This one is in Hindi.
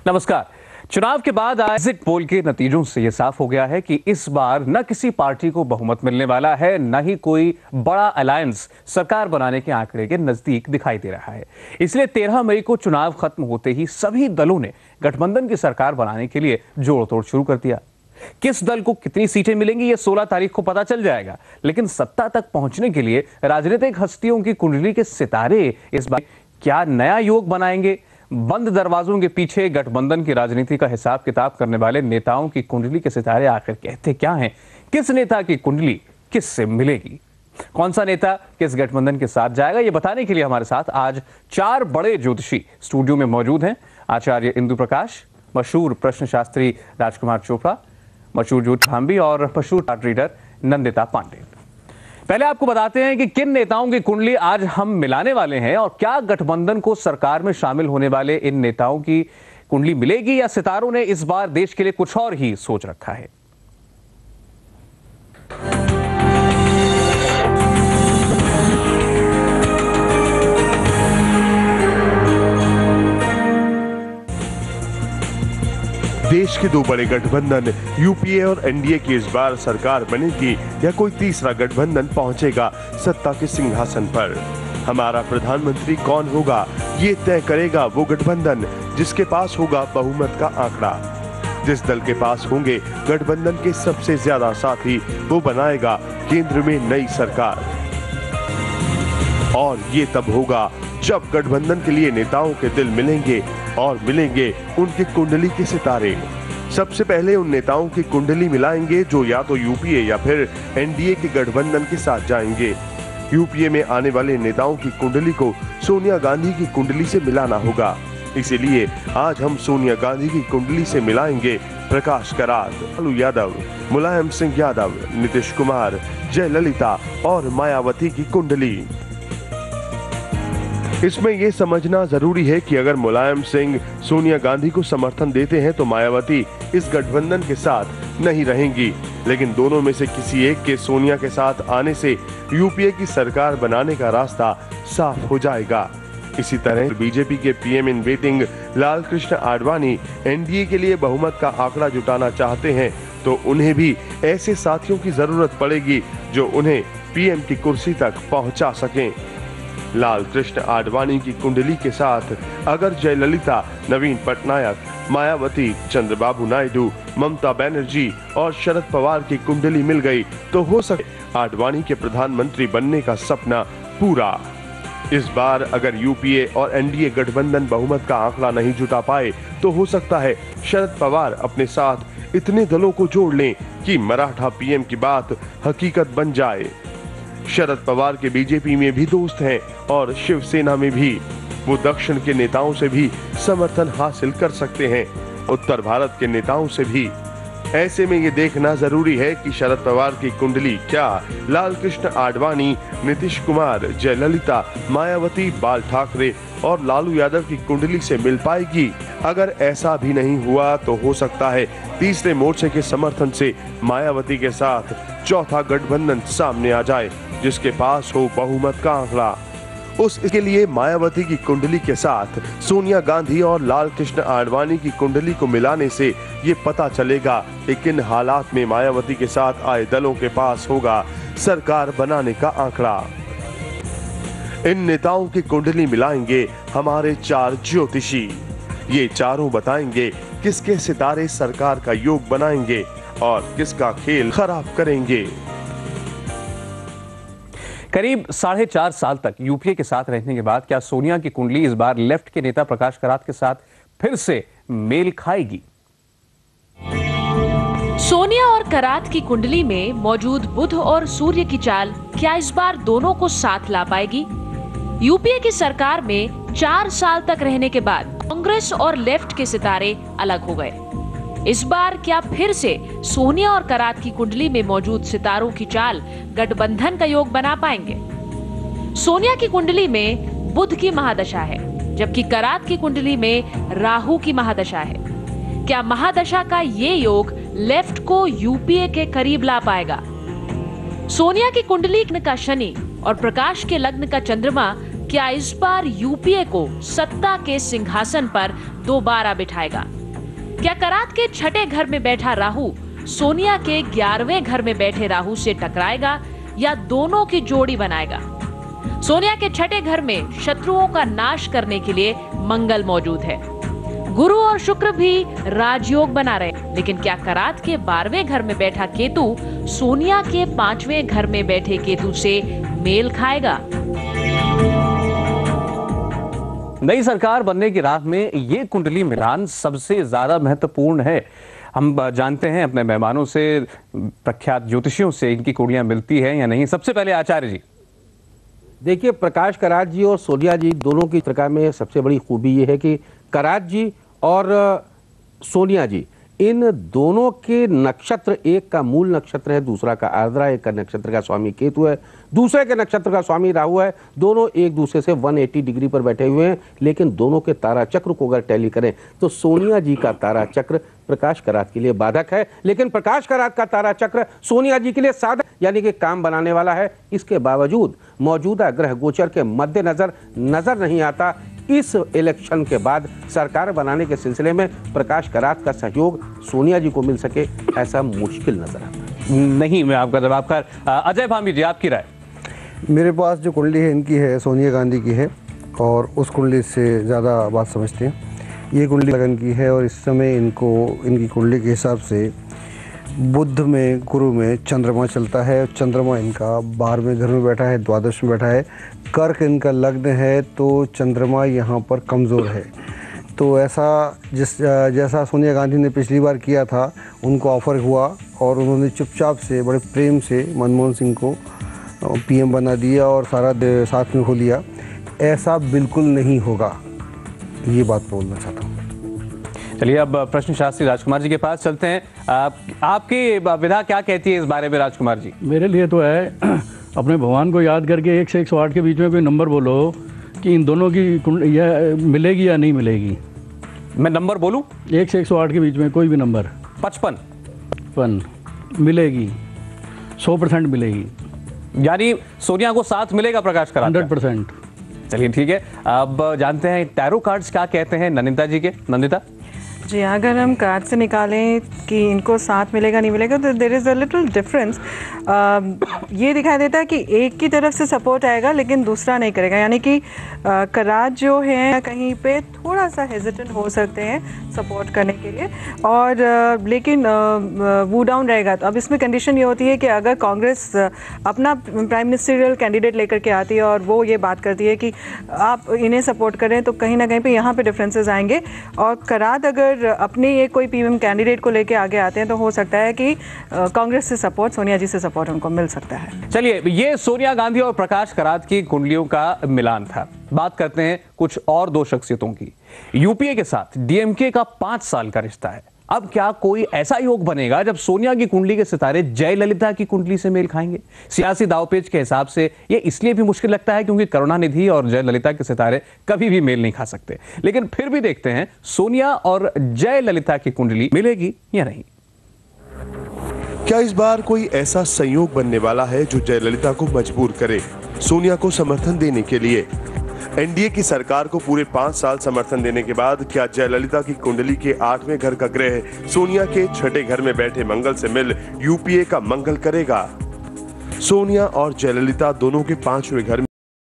नमस्कार। चुनाव के बाद एग्जिट पोल के नतीजों से यह साफ हो गया है कि इस बार न किसी पार्टी को बहुमत मिलने वाला है, न ही कोई बड़ा अलायंस सरकार बनाने के आंकड़े के नजदीक दिखाई दे रहा है। इसलिए 13 मई को चुनाव खत्म होते ही सभी दलों ने गठबंधन की सरकार बनाने के लिए जोड़ तोड़ शुरू कर दिया। किस दल को कितनी सीटें मिलेंगी ये 16 तारीख को पता चल जाएगा, लेकिन सत्ता तक पहुंचने के लिए राजनीतिक हस्तियों की कुंडली के सितारे इस बार क्या नया योग बनाएंगे? बंद दरवाजों के पीछे गठबंधन की राजनीति का हिसाब किताब करने वाले नेताओं की कुंडली के सितारे आखिर कहते क्या हैं? किस नेता की कुंडली किस से मिलेगी? कौन सा नेता किस गठबंधन के साथ जाएगा, ये बताने के लिए हमारे साथ आज 4 बड़े ज्योतिषी स्टूडियो में मौजूद हैं। आचार्य इंदु प्रकाश, मशहूर प्रश्न शास्त्री राजकुमार चोपड़ा, मशहूर ज्योतिष भांबी और मशहूर चार्ट रीडर नंदिता पांडे। पहले आपको बताते हैं कि किन नेताओं की कुंडली आज हम मिलाने वाले हैं और क्या गठबंधन को सरकार में शामिल होने वाले इन नेताओं की कुंडली मिलेगी या सितारों ने इस बार देश के लिए कुछ और ही सोच रखा है। देश के 2 बड़े गठबंधन यूपीए और एनडीए की इस बार सरकार बनेगी या कोई तीसरा गठबंधन पहुंचेगा सत्ता के सिंहासन पर? हमारा प्रधानमंत्री कौन होगा, ये तय करेगा वो गठबंधन जिसके पास होगा बहुमत का आंकड़ा। जिस दल के पास होंगे गठबंधन के सबसे ज्यादा साथी, वो बनाएगा केंद्र में नई सरकार। और ये तब होगा जब गठबंधन के लिए नेताओं के दिल मिलेंगे और मिलेंगे उनकी कुंडली के सितारे। सबसे पहले उन नेताओं की कुंडली मिलाएंगे जो या तो यूपीए या फिर एनडीए के गठबंधन के साथ जाएंगे। यूपीए में आने वाले नेताओं की कुंडली को सोनिया गांधी की कुंडली से मिलाना होगा। इसीलिए आज हम सोनिया गांधी की कुंडली से मिलाएंगे प्रकाश करात, लालू यादव, मुलायम सिंह यादव, नीतीश कुमार, जयललिता और मायावती की कुंडली। इसमें यह समझना जरूरी है कि अगर मुलायम सिंह सोनिया गांधी को समर्थन देते हैं तो मायावती इस गठबंधन के साथ नहीं रहेंगी, लेकिन दोनों में से किसी एक के सोनिया के साथ आने से यूपीए की सरकार बनाने का रास्ता साफ हो जाएगा। इसी तरह बीजेपी के PM in waiting Lal Krishna Advani NDA के लिए बहुमत का आंकड़ा जुटाना चाहते हैं तो उन्हें भी ऐसे साथियों की जरूरत पड़ेगी जो उन्हें पीएम की कुर्सी तक पहुंचा सकें। लाल कृष्ण आडवाणी की कुंडली के साथ अगर जयललिता, नवीन पटनायक, मायावती, चंद्रबाबू नायडू, ममता बनर्जी और शरद पवार की कुंडली मिल गई तो हो सके आडवाणी के प्रधानमंत्री बनने का सपना पूरा। इस बार अगर यूपीए और एनडीए गठबंधन बहुमत का आंकड़ा नहीं जुटा पाए तो हो सकता है शरद पवार अपने साथ इतने दलों को जोड़ लें कि मराठा पीएम की बात हकीकत बन जाए। शरद पवार के बीजेपी में भी दोस्त हैं और शिवसेना में भी। वो दक्षिण के नेताओं से भी समर्थन हासिल कर सकते हैं, उत्तर भारत के नेताओं से भी। ऐसे में ये देखना जरूरी है कि शरद पवार की कुंडली क्या लाल कृष्ण आडवाणी, नीतीश कुमार, जयललिता, मायावती, बाल ठाकरे और लालू यादव की कुंडली से मिल पाएगी। अगर ऐसा भी नहीं हुआ तो हो सकता है तीसरे मोर्चे के समर्थन से मायावती के साथ चौथा गठबंधन सामने आ जाए जिसके पास हो बहुमत का आंकड़ा। उसके लिए मायावती की कुंडली के साथ सोनिया गांधी और लाल कृष्ण आडवाणी की कुंडली को मिलाने से ये पता चलेगा कि किन हालात में मायावती के साथ आए दलों के पास होगा सरकार बनाने का आंकड़ा। इन नेताओं की कुंडली मिलाएंगे हमारे 4 ज्योतिषी। ये चारों बताएंगे किसके सितारे सरकार का योग बनाएंगे और किसका खेल खराब करेंगे। करीब 4.5 साल तक यूपीए के साथ रहने के बाद क्या सोनिया की कुंडली इस बार लेफ्ट के नेता प्रकाश करात के साथ फिर से मेल खाएगी? सोनिया और करात की कुंडली में मौजूद बुध और सूर्य की चाल क्या इस बार दोनों को साथ ला पाएगी? यूपीए की सरकार में 4 साल तक रहने के बाद कांग्रेस और लेफ्ट के सितारे अलग हो गए। इस बार क्या फिर से सोनिया और करात की कुंडली में मौजूद सितारों की चाल गठबंधन का योग बना पाएंगे? सोनिया की कुंडली में बुध की महादशा है, जबकि करात की कुंडली में राहु की महादशा है। क्या महादशा का ये योग लेफ्ट को यूपीए के करीब ला पाएगा? सोनिया की कुंडली का शनि और प्रकाश के लग्न का चंद्रमा क्या इस बार यूपीए को सत्ता के सिंहासन पर दोबारा बिठाएगा? क्या करात के छठे घर में बैठा राहु सोनिया के 11वें घर में बैठे राहु से टकराएगा या दोनों की जोड़ी बनाएगा? सोनिया के छठे घर में शत्रुओं का नाश करने के लिए मंगल मौजूद है। गुरु और शुक्र भी राजयोग बना रहे, लेकिन क्या करात के 12वें घर में बैठा केतु सोनिया के 5वें घर में बैठे केतु से मेल खाएगा? नई सरकार बनने की राह में ये कुंडली मिलान सबसे ज्यादा महत्वपूर्ण है। हम जानते हैं अपने मेहमानों से, प्रख्यात ज्योतिषियों से, इनकी कुंडलियां मिलती है या नहीं। सबसे पहले आचार्य जी, देखिए, प्रकाश करात जी और सोनिया जी दोनों की प्रकार में सबसे बड़ी खूबी ये है कि करात जी और सोनिया जी, इन दोनों के नक्षत्र, एक का मूल नक्षत्र है, दूसरा का आर्द्रा, एक का नक्षत्र का स्वामी केतु है, दूसरे के नक्षत्र का स्वामी राहु है। दोनों एक दूसरे से 180 डिग्री पर बैठे हुए हैं, लेकिन दोनों के तारा चक्र को अगर टैली करें तो सोनिया जी का तारा चक्र प्रकाश करात के लिए बाधक है, लेकिन प्रकाश करात का तारा चक्र सोनिया जी के लिए साधक यानी कि काम बनाने वाला है। इसके बावजूद मौजूदा ग्रह गोचर के मद्देनजर नजर नहीं आता इस इलेक्शन के बाद सरकार बनाने के सिलसिले में प्रकाश करात का सहयोग सोनिया जी को मिल सके, ऐसा मुश्किल नजर आता है। नहीं, मैं आपका जवाब कर। अजय भामी जी, आपकी राय? मेरे पास जो कुंडली है इनकी है, सोनिया गांधी की है, और उस कुंडली से ज़्यादा बात समझते हैं। ये कुंडली लगन की है और इस समय इनकी कुंडली के हिसाब से बुध में, गुरु में चंद्रमा चलता है। चंद्रमा इनका 12वें घर में बैठा है, द्वादश में बैठा है। कर्क इनका लग्न है, तो चंद्रमा यहाँ पर कमज़ोर है। तो ऐसा जैसा सोनिया गांधी ने पिछली बार किया था, उनको ऑफ़र हुआ और उन्होंने चुपचाप से, बड़े प्रेम से मनमोहन सिंह को पीएम बना दिया और सारा साथ में खो लिया। ऐसा बिल्कुल नहीं होगा, ये बात बोलना चाहता हूँ। चलिए, अब प्रश्न शास्त्री राजकुमार जी के पास चलते हैं। आपकी विधा क्या कहती है इस बारे में राजकुमार जी? मेरे लिए तो है अपने भगवान को याद करके 1 से 108 के बीच में कोई नंबर बोलो कि इन दोनों की यह मिलेगी या नहीं मिलेगी। मैं नंबर बोलूं? 1 से 108 के बीच में कोई भी नंबर। 55 मिलेगी, 100% मिलेगी। यानी सोनिया को साथ मिलेगा प्रकाश करात? 100%। चलिए ठीक है, अब जानते हैं टैरो कार्ड्स क्या कहते हैं नंदिता जी के। नंदिता जी, अगर हम कार्ड से निकालें कि इनको साथ मिलेगा नहीं मिलेगा, तो there is a little difference. ये दिखाई देता है कि एक की तरफ से सपोर्ट आएगा लेकिन दूसरा नहीं करेगा, यानी कि करात जो है कहीं पे थोड़ा सा हेजिटेंट हो सकते हैं सपोर्ट करने के लिए, और लेकिन वो डाउन रहेगा। तो अब इसमें कंडीशन ये होती है कि अगर कांग्रेस अपना प्राइम मिनिस्टरियल कैंडिडेट लेकर के आती है और वो ये बात करती है कि आप इन्हें सपोर्ट करें, तो कहीं ना कहीं पे यहाँ पे डिफरेंसेस आएंगे। और करात अगर अपने ये कोई पीएम कैंडिडेट को लेके आगे आते हैं तो हो सकता है कि कांग्रेस से सपोर्ट, सोनिया जी से सपोर्ट उनको मिल सकता है। चलिए, ये सोनिया गांधी और प्रकाश करात की कुंडलियों का मिलान था। बात करते हैं कुछ और दो शख्सियतों की। यूपीए के साथ डीएमके का 5 साल का रिश्ता है। अब क्या कोई ऐसा योग बनेगा जब सोनिया की कुंडली के सितारे जयललिता की कुंडली से मेल खाएंगे? सियासी दावपेच के हिसाब से ये इसलिए भी मुश्किल लगता है क्योंकि करुणानिधि और जयललिता के सितारे कभी भी मेल नहीं खा सकते। लेकिन फिर भी देखते हैं सोनिया और जयललिता की कुंडली मिलेगी या नहीं। क्या इस बार कोई ऐसा संयोग बनने वाला है जो जयललिता को मजबूर करे सोनिया को समर्थन देने के लिए? एनडीए की सरकार को पूरे 5 साल समर्थन देने के बाद क्या जयललिता की कुंडली के 8वें घर का ग्रह सोनिया के छठे घर में बैठे मंगल से मिल यूपीए का मंगल करेगा? सोनिया और जयललिता दोनों के 5वें घर